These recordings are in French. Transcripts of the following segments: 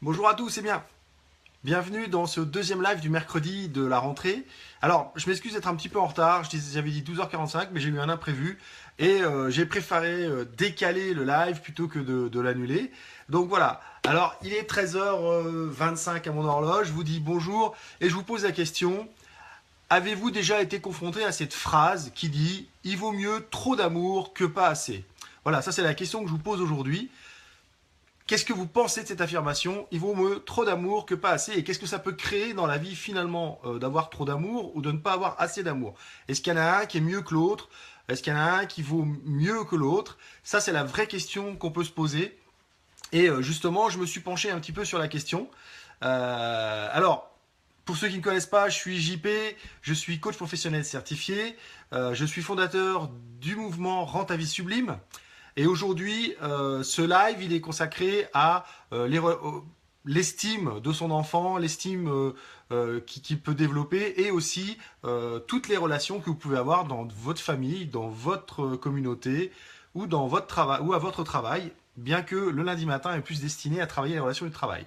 Bonjour à tous, c'est bien. Bienvenue dans ce deuxième live du mercredi de la rentrée. Alors, je m'excuse d'être un petit peu en retard, j'avais dit 12h45, mais j'ai eu un imprévu et j'ai préféré décaler le live plutôt que de l'annuler. Donc voilà, alors il est 13h25 à mon horloge, je vous dis bonjour et je vous pose la question, avez-vous déjà été confronté à cette phrase qui dit « Il vaut mieux trop d'amour que pas assez ». Voilà, ça c'est la question que je vous pose aujourd'hui. Qu'est-ce que vous pensez de cette affirmation? Il vaut mieux trop d'amour que pas assez. Et qu'est-ce que ça peut créer dans la vie finalement d'avoir trop d'amour ou de ne pas avoir assez d'amour? Est-ce qu'il y en a un qui est mieux que l'autre? Est-ce qu'il y en a un qui vaut mieux que l'autre? Ça, c'est la vraie question qu'on peut se poser. Et justement, je me suis penché un petit peu sur la question. Alors, pour ceux qui ne me connaissent pas, je suis JP, je suis coach professionnel certifié, je suis fondateur du mouvement Rente à vie sublime. Et aujourd'hui, ce live, il est consacré à l'estime de son enfant, l'estime qu'il peut développer et aussi toutes les relations que vous pouvez avoir dans votre famille, dans votre communauté ou dans votre travail ou à votre travail, bien que le lundi matin est plus destiné à travailler les relations du travail.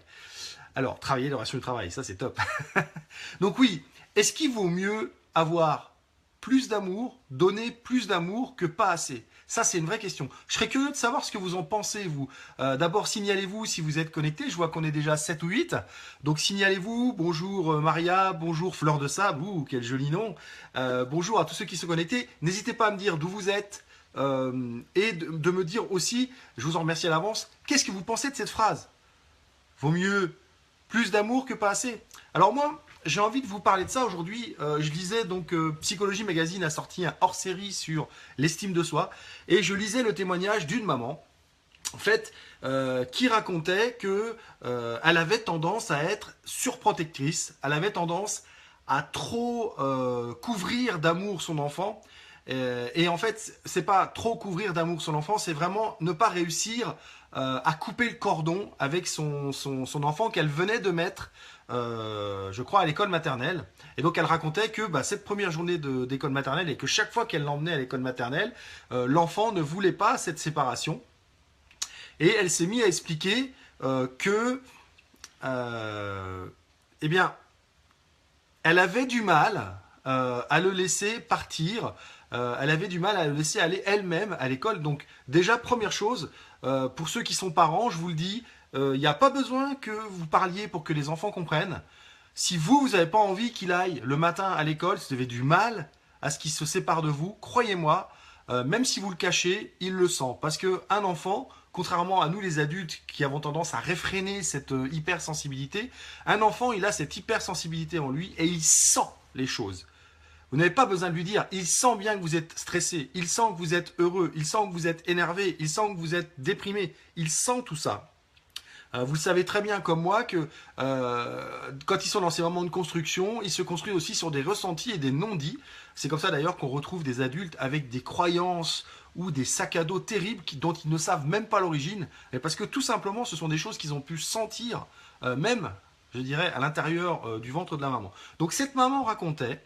Alors, travailler les relations du travail, ça c'est top. Donc oui, est-ce qu'il vaut mieux avoir plus d'amour, donner plus d'amour que pas assez? Ça, c'est une vraie question. Je serais curieux de savoir ce que vous en pensez, vous. D'abord, signalez-vous si vous êtes connecté. Je vois qu'on est déjà 7 ou 8. Donc, signalez-vous. Bonjour Maria, bonjour Fleur de Sable. Ouh, quel joli nom. Bonjour à tous ceux qui sont connectés. N'hésitez pas à me dire d'où vous êtes. Et de me dire aussi, je vous en remercie à l'avance, qu'est-ce que vous pensez de cette phrase? Vaut mieux plus d'amour que pas assez. Alors moi, j'ai envie de vous parler de ça aujourd'hui. Je lisais donc Psychologie Magazine a sorti un hors-série sur l'estime de soi et je lisais le témoignage d'une maman en fait qui racontait que elle avait tendance à être surprotectrice, elle avait tendance à trop couvrir d'amour son enfant. Et en fait, c'est pas trop couvrir d'amour son enfant, c'est vraiment ne pas réussir à couper le cordon avec son enfant qu'elle venait de mettre, je crois, à l'école maternelle. Et donc elle racontait que cette première journée d'école maternelle et que chaque fois qu'elle l'emmenait à l'école maternelle, l'enfant ne voulait pas cette séparation. Et elle s'est mise à expliquer que, eh bien, elle avait du mal à le laisser partir. Elle avait du mal à le laisser aller elle-même à l'école. Donc déjà, première chose, pour ceux qui sont parents, je vous le dis, il n'y a pas besoin que vous parliez pour que les enfants comprennent. Si vous n'avez pas envie qu'il aille le matin à l'école, si vous avez du mal à ce qu'il se sépare de vous, croyez-moi, même si vous le cachez, il le sent. Parce qu'un enfant, contrairement à nous les adultes qui avons tendance à réfréner cette hypersensibilité, un enfant, il a cette hypersensibilité en lui et il sent les choses. Vous n'avez pas besoin de lui dire, il sent bien que vous êtes stressé, il sent que vous êtes heureux, il sent que vous êtes énervé, il sent que vous êtes déprimé, il sent tout ça. Vous le savez très bien comme moi que quand ils sont dans ces moments de construction, ils se construisent aussi sur des ressentis et des non-dits. C'est comme ça d'ailleurs qu'on retrouve des adultes avec des croyances ou des sacs à dos terribles dont ils ne savent même pas l'origine, mais parce que tout simplement ce sont des choses qu'ils ont pu sentir même, je dirais, à l'intérieur du ventre de la maman. Donc cette maman racontait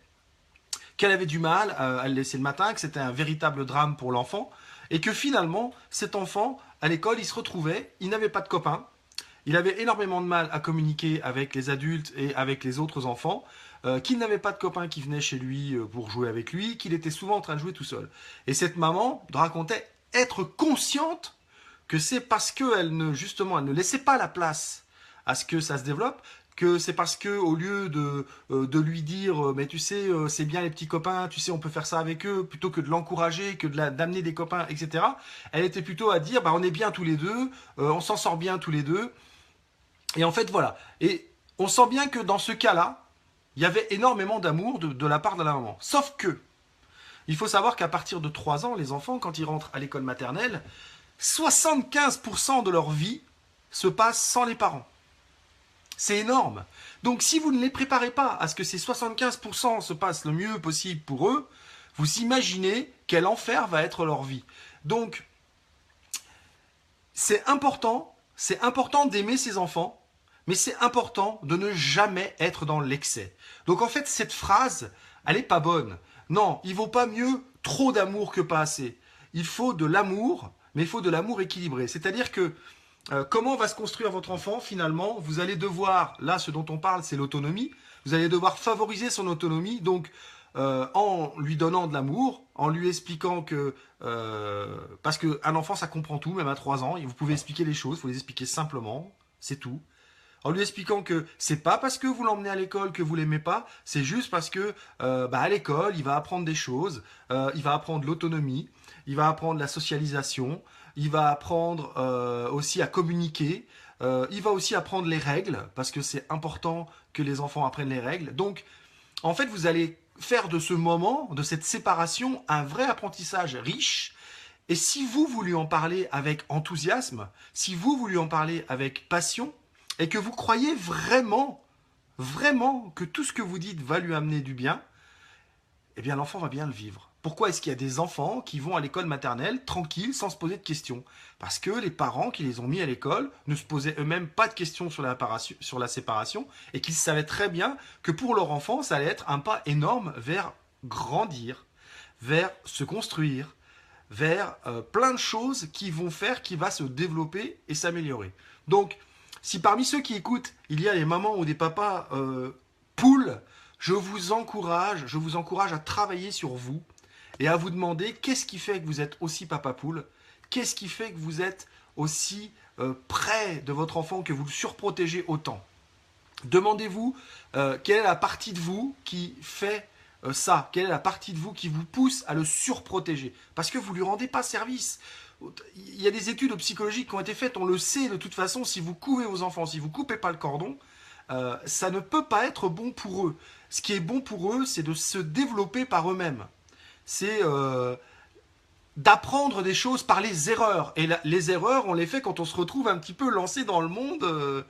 qu'elle avait du mal à le laisser le matin, que c'était un véritable drame pour l'enfant, et que finalement, cet enfant, à l'école, il se retrouvait, il n'avait pas de copains, il avait énormément de mal à communiquer avec les adultes et avec les autres enfants, qu'il n'avait pas de copains qui venaient chez lui pour jouer avec lui, qu'il était souvent en train de jouer tout seul. Et cette maman racontait être consciente que c'est parce qu'elle ne, justement, elle ne laissait pas la place à ce que ça se développe, que c'est parce que au lieu de lui dire mais tu sais c'est bien les petits copains, tu sais on peut faire ça avec eux, plutôt que de l'encourager, que d'amener des copains, etc. Elle était plutôt à dire on est bien tous les deux, on s'en sort bien tous les deux. Et en fait voilà. Et on sent bien que dans ce cas-là, il y avait énormément d'amour de la part de la maman. Sauf que, il faut savoir qu'à partir de 3 ans, les enfants, quand ils rentrent à l'école maternelle, 75% de leur vie se passe sans les parents. C'est énorme. Donc si vous ne les préparez pas à ce que ces 75% se passent le mieux possible pour eux, vous imaginez quel enfer va être leur vie. Donc c'est important d'aimer ses enfants, mais c'est important de ne jamais être dans l'excès. Donc en fait cette phrase, elle n'est pas bonne. Non, il vaut pas mieux trop d'amour que pas assez. Il faut de l'amour, mais il faut de l'amour équilibré. C'est-à-dire que Comment va se construire votre enfant finalement? Vous allez devoir, là ce dont on parle c'est l'autonomie, vous allez devoir favoriser son autonomie, donc en lui donnant de l'amour, en lui expliquant que... parce qu'un enfant ça comprend tout, même à 3 ans, et vous pouvez expliquer les choses, il faut les expliquer simplement, c'est tout. En lui expliquant que c'est pas parce que vous l'emmenez à l'école que vous l'aimez pas, c'est juste parce que à l'école, il va apprendre des choses, il va apprendre l'autonomie, il va apprendre la socialisation, il va apprendre aussi à communiquer, il va aussi apprendre les règles, parce que c'est important que les enfants apprennent les règles. Donc, en fait, vous allez faire de ce moment, de cette séparation, un vrai apprentissage riche. Et si vous lui en parlez avec enthousiasme, si vous lui en parlez avec passion, et que vous croyez vraiment, vraiment que tout ce que vous dites va lui amener du bien, eh bien l'enfant va bien le vivre. Pourquoi est-ce qu'il y a des enfants qui vont à l'école maternelle tranquilles sans se poser de questions? Parce que les parents qui les ont mis à l'école ne se posaient eux-mêmes pas de questions sur la séparation et qu'ils savaient très bien que pour leur enfant, ça allait être un pas énorme vers grandir, vers se construire, vers plein de choses qui vont faire qu'il va se développer et s'améliorer. Donc, si parmi ceux qui écoutent, il y a des mamans ou des papas poules, je vous encourage à travailler sur vous et à vous demander qu'est-ce qui fait que vous êtes aussi papa poule, qu'est-ce qui fait que vous êtes aussi près de votre enfant, que vous le surprotégez autant. Demandez-vous quelle est la partie de vous qui fait ça, quelle est la partie de vous qui vous pousse à le surprotéger, parce que vous ne lui rendez pas service. Il y a des études psychologiques qui ont été faites, on le sait de toute façon, si vous couvez vos enfants, si vous ne coupez pas le cordon, ça ne peut pas être bon pour eux. Ce qui est bon pour eux, c'est de se développer par eux-mêmes. C'est d'apprendre des choses par les erreurs. Et les erreurs, on les fait quand on se retrouve un petit peu lancé dans le monde.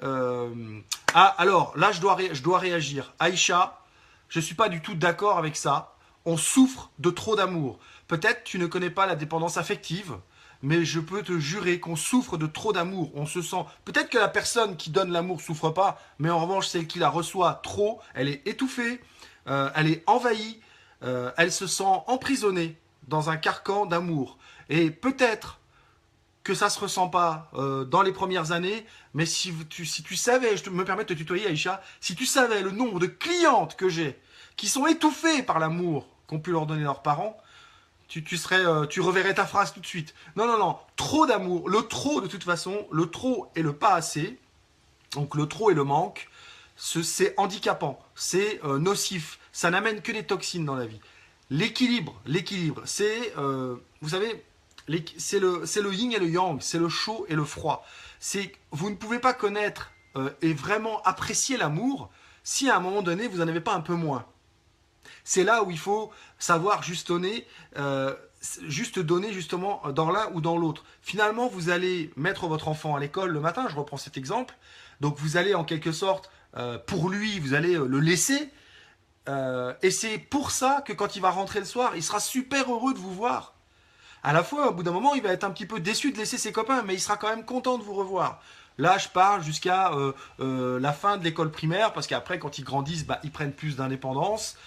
Ah, alors, là, je dois réagir. Aïcha, je ne suis pas du tout d'accord avec ça. On souffre de trop d'amour. Peut-être tu ne connais pas la dépendance affective, mais je peux te jurer qu'on souffre de trop d'amour. On se sent. Peut-être que la personne qui donne l'amour souffre pas, mais en revanche, celle qui la reçoit trop, elle est étouffée, elle est envahie, elle se sent emprisonnée dans un carcan d'amour. Et peut-être que ça se ressent pas dans les premières années, mais si tu savais, me permets de te tutoyer Aïcha, si tu savais le nombre de clientes que j'ai qui sont étouffées par l'amour qu'ont pu leur donner leurs parents, tu reverrais ta phrase tout de suite. Non, non, non, trop d'amour. Le trop, de toute façon, le trop et le pas assez, donc le trop et le manque, c'est handicapant, c'est nocif, ça n'amène que des toxines dans la vie. L'équilibre, c'est, vous savez, c'est le yin et le yang, c'est le chaud et le froid. Vous ne pouvez pas connaître et vraiment apprécier l'amour si à un moment donné vous n'en avez pas un peu moins. C'est là où il faut savoir juste donner justement dans l'un ou dans l'autre. Finalement, vous allez mettre votre enfant à l'école le matin, je reprends cet exemple, donc vous allez en quelque sorte, pour lui, vous allez le laisser, et c'est pour ça que quand il va rentrer le soir, il sera super heureux de vous voir. À la fois, au bout d'un moment, il va être un petit peu déçu de laisser ses copains, mais il sera quand même content de vous revoir. Là, je parle jusqu'à la fin de l'école primaire, parce qu'après, quand ils grandissent, bah, ils prennent plus d'indépendance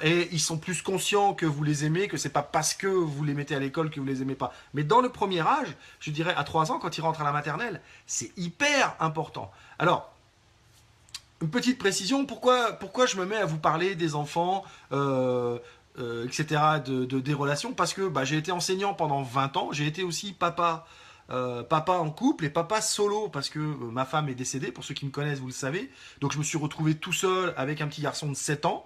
et ils sont plus conscients que vous les aimez, que c'est pas parce que vous les mettez à l'école que vous les aimez pas. Mais dans le premier âge, je dirais à 3 ans, quand ils rentrent à la maternelle, c'est hyper important. Alors, une petite précision, pourquoi je me mets à vous parler des enfants etc., des relations, parce que bah, j'ai été enseignant pendant 20 ans, j'ai été aussi papa en couple et papa solo, parce que ma femme est décédée, pour ceux qui me connaissent, vous le savez, donc je me suis retrouvé tout seul avec un petit garçon de 7 ans,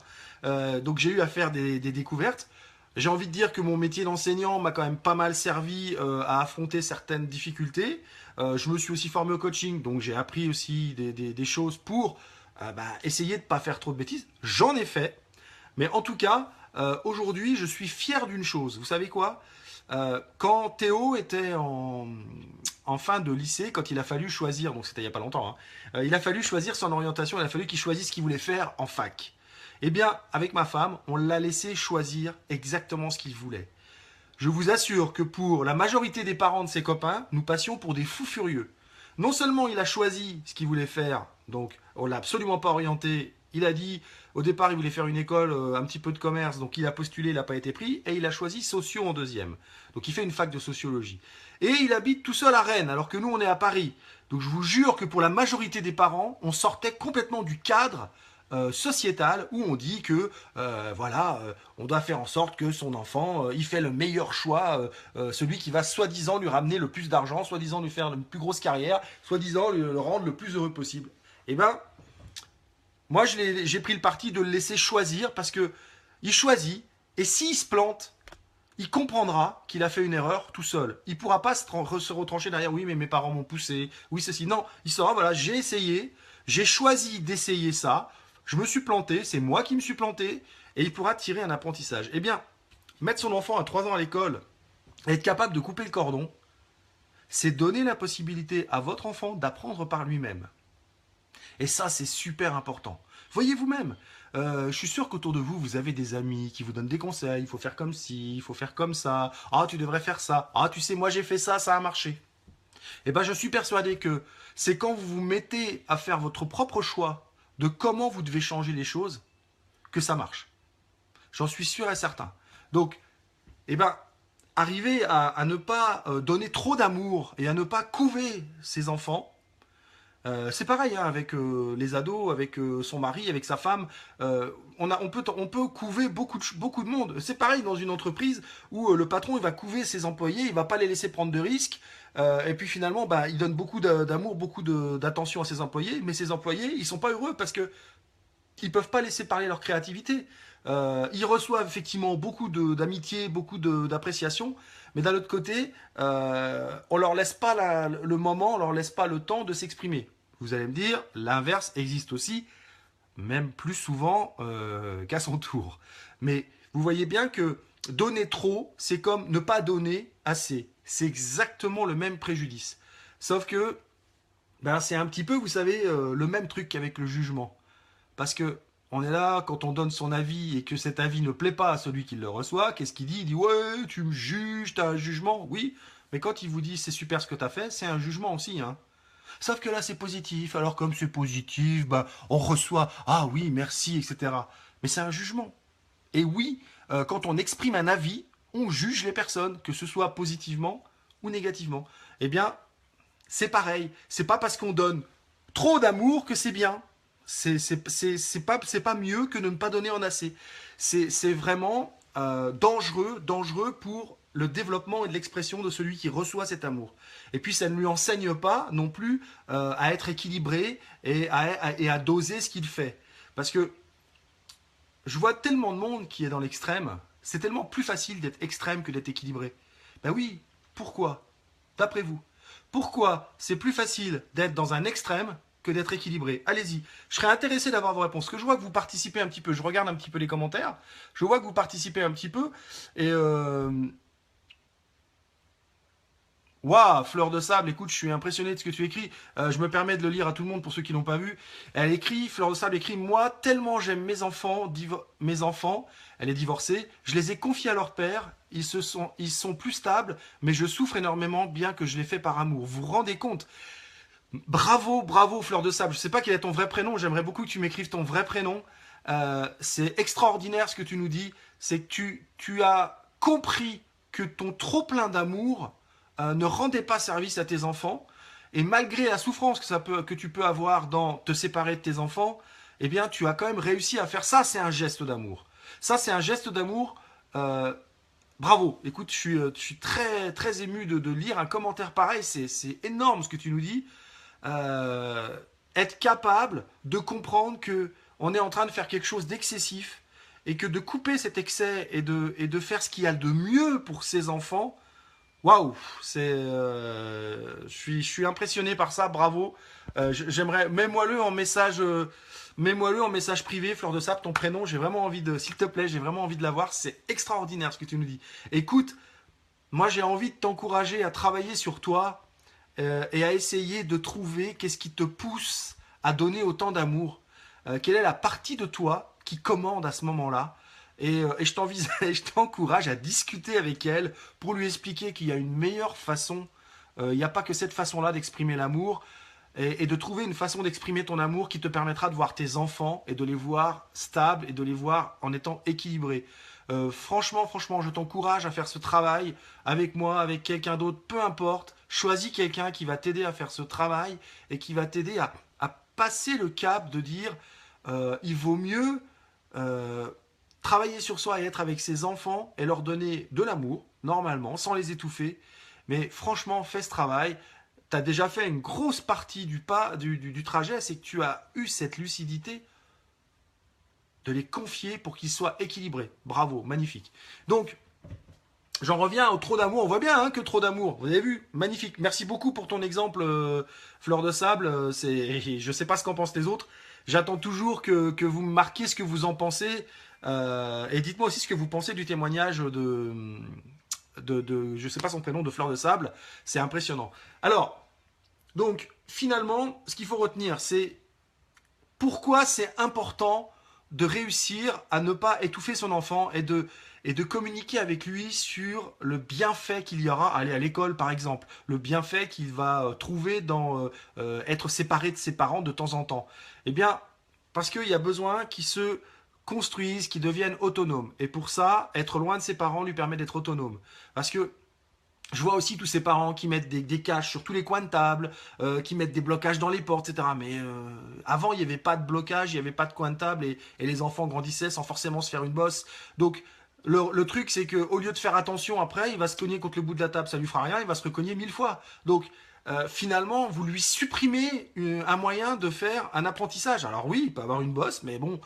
donc j'ai eu à faire des découvertes. J'ai envie de dire que mon métier d'enseignant m'a quand même pas mal servi à affronter certaines difficultés. Je me suis aussi formé au coaching, donc j'ai appris aussi des choses pour essayer de ne pas faire trop de bêtises. J'en ai fait, mais en tout cas, aujourd'hui, je suis fier d'une chose. Vous savez quoi? Quand Théo était en fin de lycée, quand il a fallu choisir, donc c'était il n'y a pas longtemps, hein, il a fallu choisir son orientation, il a fallu qu'il choisisse ce qu'il voulait faire en fac. Eh bien, avec ma femme, on l'a laissé choisir exactement ce qu'il voulait. Je vous assure que pour la majorité des parents de ses copains, nous passions pour des fous furieux. Non seulement il a choisi ce qu'il voulait faire, donc on l'a absolument pas orienté, Il a dit, au départ, il voulait faire une école, un petit peu de commerce, donc il a postulé, il n'a pas été pris, et il a choisi socio en deuxième. Donc il fait une fac de sociologie. Et il habite tout seul à Rennes, alors que nous, on est à Paris. Donc je vous jure que pour la majorité des parents, on sortait complètement du cadre sociétal où on dit que on doit faire en sorte que son enfant il fait le meilleur choix, celui qui va soi-disant lui ramener le plus d'argent, soi-disant lui faire une plus grosse carrière, soi-disant le rendre le plus heureux possible. Eh ben, moi j'ai pris le parti de le laisser choisir parce que il choisit et s'il se plante, il comprendra qu'il a fait une erreur tout seul. Il pourra pas se retrancher derrière oui mais mes parents m'ont poussé, oui ceci. Non, il saura voilà j'ai essayé, j'ai choisi d'essayer ça. Je me suis planté, c'est moi qui me suis planté, et il pourra tirer un apprentissage. Eh bien, mettre son enfant à 3 ans à l'école, et être capable de couper le cordon, c'est donner la possibilité à votre enfant d'apprendre par lui-même. Et ça, c'est super important. Voyez vous-même, je suis sûr qu'autour de vous, vous avez des amis qui vous donnent des conseils, il faut faire comme ci, il faut faire comme ça, ah tu devrais faire ça, ah tu sais, moi j'ai fait ça, ça a marché. Eh bien, je suis persuadé que c'est quand vous vous mettez à faire votre propre choix de comment vous devez changer les choses que ça marche. J'en suis sûr et certain. Donc, eh ben, arriver à ne pas donner trop d'amour et à ne pas couver ses enfants, c'est pareil hein, avec les ados, avec son mari, avec sa femme. On peut couver beaucoup de monde. C'est pareil dans une entreprise où le patron il va couver ses employés, il va pas les laisser prendre de risques. Et puis finalement, bah, il donne beaucoup d'amour, beaucoup d'attention à ses employés, mais ses employés, ils sont pas heureux parce que ils peuvent pas laisser parler leur créativité. Ils reçoivent effectivement beaucoup d'amitié, beaucoup d'appréciation, mais d'un autre côté, on leur laisse pas le moment, on leur laisse pas le temps de s'exprimer. Vous allez me dire, l'inverse existe aussi, même plus souvent qu'à son tour. Mais vous voyez bien que donner trop, c'est comme ne pas donner assez. C'est exactement le même préjudice. Sauf que ben, c'est un petit peu, vous savez, le même truc qu'avec le jugement. Parce que on est là, quand on donne son avis et que cet avis ne plaît pas à celui qui le reçoit, qu'est-ce qu'il dit? Il dit ouais, tu me juges, t'as un jugement. Oui, mais quand il vous dit c'est super ce que t'as fait, c'est un jugement aussi. Hein. Sauf que là c'est positif, alors comme c'est positif, bah, on reçoit ah oui, merci, etc. Mais c'est un jugement. Et oui, quand on exprime un avis, on juge les personnes, que ce soit positivement ou négativement. Eh bien, c'est pareil. C'est pas parce qu'on donne trop d'amour que c'est bien. C'est pas mieux que de ne pas donner en assez. C'est vraiment dangereux pour le développement et de l'expression de celui qui reçoit cet amour. Et puis ça ne lui enseigne pas non plus à être équilibré et à doser ce qu'il fait. Parce que je vois tellement de monde qui est dans l'extrême, c'est tellement plus facile d'être extrême que d'être équilibré. Ben oui, pourquoi? D'après vous. Pourquoi c'est plus facile d'être dans un extrême que d'être équilibré? Allez-y. Je serais intéressé d'avoir vos réponses. Parce que je vois que vous participez un petit peu. Je regarde un petit peu les commentaires. Je vois que vous participez un petit peu. Et waouh, Fleur de Sable, écoute, je suis impressionné de ce que tu écris. Je me permets de le lire à tout le monde pour ceux qui l'ont pas vu. Elle écrit, Fleur de Sable écrit, moi, tellement j'aime mes enfants, elle est divorcée, je les ai confiés à leur père, ils sont plus stables, mais je souffre énormément bien que je les fais par amour. Vous vous rendez compte? Bravo, Fleur de Sable. Je sais pas quel est ton vrai prénom, j'aimerais beaucoup que tu m'écrives ton vrai prénom. C'est extraordinaire ce que tu nous dis, c'est que tu as compris que ton trop plein d'amour ne rendait pas service à tes enfants, et malgré la souffrance que tu peux avoir dans te séparer de tes enfants, eh bien tu as quand même réussi à faire ça, c'est un geste d'amour. Ça c'est un geste d'amour. Bravo, écoute, je suis très, très ému de lire un commentaire pareil, c'est énorme ce que tu nous dis. Être capable de comprendre que on est en train de faire quelque chose d'excessif et que de couper cet excès et de faire ce qu'il y a de mieux pour ses enfants, waouh, je suis impressionné par ça, bravo. J'aimerais, mets-moi-le en message privé, Fleur de Sable, ton prénom, j'ai vraiment envie s'il te plaît, j'ai vraiment envie de l'avoir, c'est extraordinaire ce que tu nous dis. Écoute, moi j'ai envie de t'encourager à travailler sur toi et à essayer de trouver qu'est-ce qui te pousse à donner autant d'amour. Quelle est la partie de toi qui commande à ce moment-là? Et je t'encourage à discuter avec elle pour lui expliquer qu'il y a une meilleure façon. Il n'y a pas que cette façon-là d'exprimer l'amour. et de trouver une façon d'exprimer ton amour qui te permettra de voir tes enfants et de les voir stables et de les voir en étant équilibrés. Franchement, je t'encourage à faire ce travail avec moi, avec quelqu'un d'autre, peu importe. Choisis quelqu'un qui va t'aider à faire ce travail et qui va t'aider à passer le cap de dire il vaut mieux travailler sur soi et être avec ses enfants et leur donner de l'amour, normalement, sans les étouffer. Mais franchement, fais ce travail. Tu as déjà fait une grosse partie du trajet, c'est que tu as eu cette lucidité de les confier pour qu'ils soient équilibrés. Bravo, magnifique. Donc, j'en reviens au trop d'amour. On voit bien que trop d'amour. Vous avez vu? Magnifique. Merci beaucoup pour ton exemple, Fleur de Sable. Je ne sais pas ce qu'en pensent les autres. J'attends toujours que vous me marquiez ce que vous en pensez. Et dites-moi aussi ce que vous pensez du témoignage je ne sais pas son prénom, de Fleur de Sable. C'est impressionnant. Alors, donc, finalement, ce qu'il faut retenir, c'est pourquoi c'est important de réussir à ne pas étouffer son enfant et de communiquer avec lui sur le bienfait qu'il y aura à aller à l'école, par exemple, le bienfait qu'il va trouver dans être séparé de ses parents de temps en temps. Eh bien, parce qu'il y a besoin qu'il se construise, qu'il devienne autonome. Et pour ça, être loin de ses parents lui permet d'être autonome. Parce que je vois aussi tous ces parents qui mettent des caches sur tous les coins de table, qui mettent des blocages dans les portes, etc. Mais avant, il n'y avait pas de blocage, il n'y avait pas de coin de table et les enfants grandissaient sans forcément se faire une bosse. Donc, le truc, c'est qu'au lieu de faire attention après, il va se cogner contre le bout de la table, ça lui fera rien, il va se recogner 1000 fois. Donc, finalement, vous lui supprimez un moyen de faire un apprentissage. Alors oui, il peut avoir une bosse, mais bon,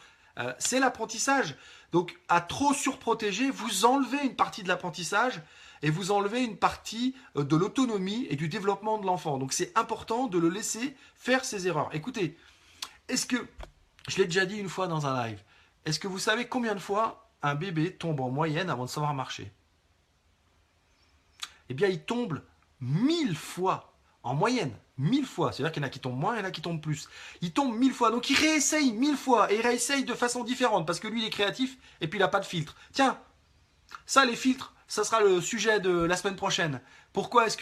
c'est l'apprentissage. Donc, à trop surprotéger, vous enlevez une partie de l'apprentissage et vous enlevez une partie de l'autonomie et du développement de l'enfant. Donc, c'est important de le laisser faire ses erreurs. Écoutez, est-ce que, je l'ai déjà dit une fois dans un live, est-ce que vous savez combien de fois un bébé tombe en moyenne avant de savoir marcher? Eh bien, il tombe 1000 fois. En moyenne, 1000 fois. C'est-à-dire qu'il y en a qui tombent moins, il y en a qui tombent plus. Il tombe 1000 fois. Donc il réessaye 1000 fois. Et il réessaye de façon différente. Parce que lui, il est créatif et puis il n'a pas de filtre. Tiens, ça, les filtres, ça sera le sujet de la semaine prochaine. Pourquoi est-ce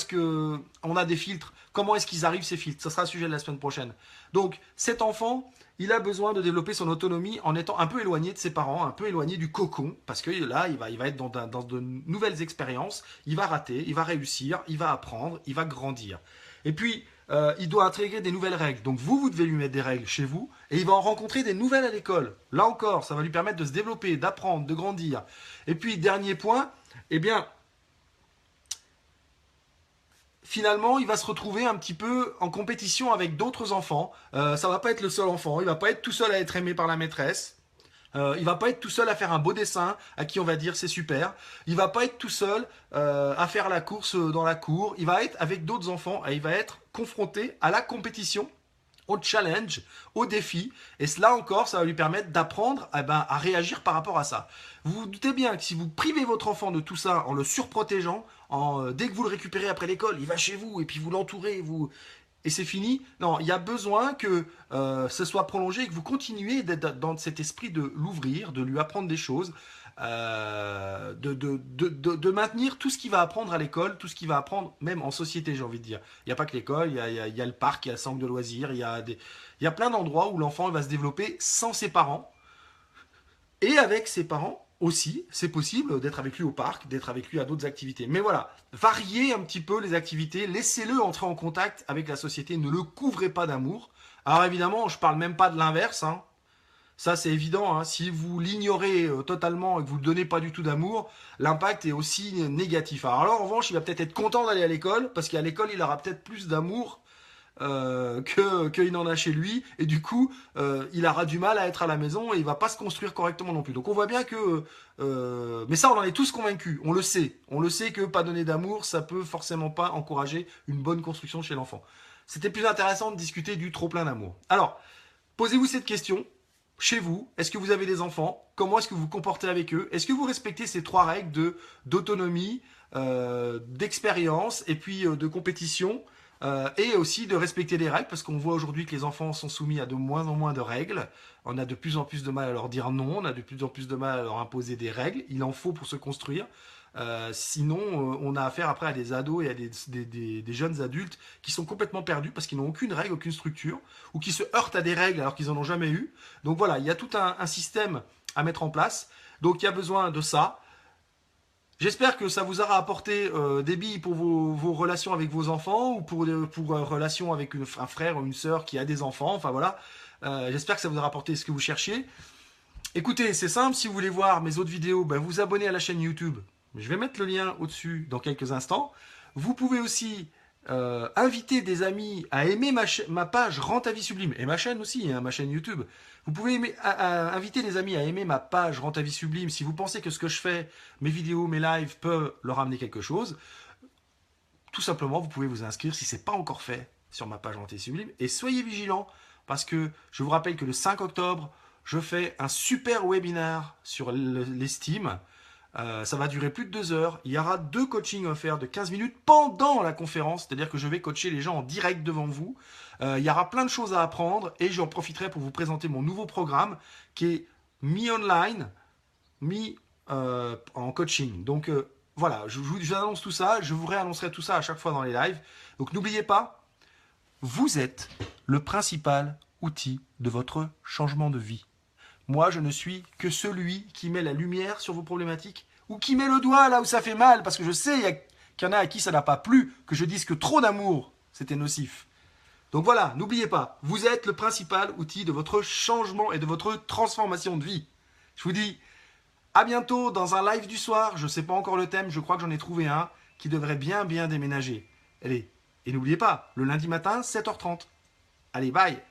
que on a des filtres? Comment est-ce qu'ils arrivent, ces filtres? Ça sera le sujet de la semaine prochaine. Donc, cet enfant, il a besoin de développer son autonomie en étant un peu éloigné de ses parents, un peu éloigné du cocon, parce que là, il va être dans de nouvelles expériences, il va rater, il va réussir, il va apprendre, il va grandir. Et puis, il doit intégrer des nouvelles règles. Donc vous devez lui mettre des règles chez vous, et il va en rencontrer des nouvelles à l'école. Là encore, ça va lui permettre de se développer, d'apprendre, de grandir. Et puis, dernier point, eh bien, finalement, il va se retrouver un petit peu en compétition avec d'autres enfants. Ça va pas être le seul enfant, il va pas être tout seul à être aimé par la maîtresse. Il va pas être tout seul à faire un beau dessin à qui on va dire c'est super. Il va pas être tout seul à faire la course dans la cour. Il va être avec d'autres enfants et il va être confronté à la compétition, au challenge, au défi. Et cela encore, ça va lui permettre d'apprendre à réagir par rapport à ça. Vous vous doutez bien que si vous privez votre enfant de tout ça en le surprotégeant, dès que vous le récupérez après l'école, il va chez vous et puis vous l'entourez, et c'est fini. Non, il y a besoin que ce soit prolongé et que vous continuez d'être dans cet esprit de l'ouvrir, de lui apprendre des choses, de maintenir tout ce qu'il va apprendre à l'école, tout ce qu'il va apprendre même en société, j'ai envie de dire. Il n'y a pas que l'école, il y a le parc, il y a le centre de loisirs, il y a plein d'endroits où l'enfant va se développer sans ses parents. Et avec ses parents aussi, c'est possible d'être avec lui au parc, d'être avec lui à d'autres activités. Mais voilà, variez un petit peu les activités, laissez-le entrer en contact avec la société, ne le couvrez pas d'amour. Alors évidemment, je parle même pas de l'inverse, hein. Ça c'est évident, hein. Si vous l'ignorez totalement et que vous ne donnez pas du tout d'amour, l'impact est aussi négatif. Alors là, en revanche, il va peut-être être content d'aller à l'école, parce qu'à l'école, il aura peut-être plus d'amour qu'il n'en a chez lui, et du coup il aura du mal à être à la maison et il va pas se construire correctement non plus. Donc on voit bien que mais ça on en est tous convaincus, on le sait que pas donner d'amour ça peut forcément pas encourager une bonne construction chez l'enfant. C'était plus intéressant de discuter du trop plein d'amour. Alors posez-vous cette question chez vous. Est-ce que vous avez des enfants? Comment est-ce que vous vous comportez avec eux? Est-ce que vous respectez ces trois règles d'autonomie, d'expérience et puis de compétition, et aussi de respecter les règles, parce qu'on voit aujourd'hui que les enfants sont soumis à de moins en moins de règles. On a de plus en plus de mal à leur dire non, on a de plus en plus de mal à leur imposer des règles. Il en faut pour se construire. Sinon, on a affaire après à des ados et à des jeunes adultes qui sont complètement perdus parce qu'ils n'ont aucune règle, aucune structure, ou qui se heurtent à des règles alors qu'ils n'en ont jamais eu. Donc voilà, il y a tout un système à mettre en place. Donc il y a besoin de ça. J'espère que ça vous aura apporté des billes pour vos relations avec vos enfants ou pour relations avec un frère ou une sœur qui a des enfants. Enfin voilà, j'espère que ça vous aura apporté ce que vous cherchiez. Écoutez, c'est simple, si vous voulez voir mes autres vidéos, ben, vous abonnez à la chaîne YouTube. Je vais mettre le lien au-dessus dans quelques instants. Vous pouvez aussi inviter des amis à aimer ma page Rends ta vie sublime et ma chaîne aussi, hein, ma chaîne YouTube. Vous pouvez inviter des amis à aimer ma page Rends ta vie sublime si vous pensez que ce que je fais, mes vidéos, mes lives, peut leur amener quelque chose. Tout simplement, vous pouvez vous inscrire si ce n'est pas encore fait sur ma page Rends ta vie sublime. Et soyez vigilants parce que je vous rappelle que le 5 octobre, je fais un super webinaire sur l'estime. Ça va durer plus de 2 heures. Il y aura 2 coachings offerts de 15 minutes pendant la conférence, c'est-à-dire que je vais coacher les gens en direct devant vous. Il y aura plein de choses à apprendre et j'en profiterai pour vous présenter mon nouveau programme qui est mi-online, mi-en coaching. Donc voilà, je vous annonce tout ça, je vous réannoncerai tout ça à chaque fois dans les lives. Donc n'oubliez pas, vous êtes le principal outil de votre changement de vie. Moi, je ne suis que celui qui met la lumière sur vos problématiques ou qui met le doigt là où ça fait mal, parce que je sais qu'il y en a à qui ça n'a pas plu, que je dise que trop d'amour, c'était nocif. Donc voilà, n'oubliez pas, vous êtes le principal outil de votre changement et de votre transformation de vie. Je vous dis à bientôt dans un live du soir, je ne sais pas encore le thème, je crois que j'en ai trouvé un qui devrait bien déménager. Allez, et n'oubliez pas, le lundi matin, 7h30. Allez, bye!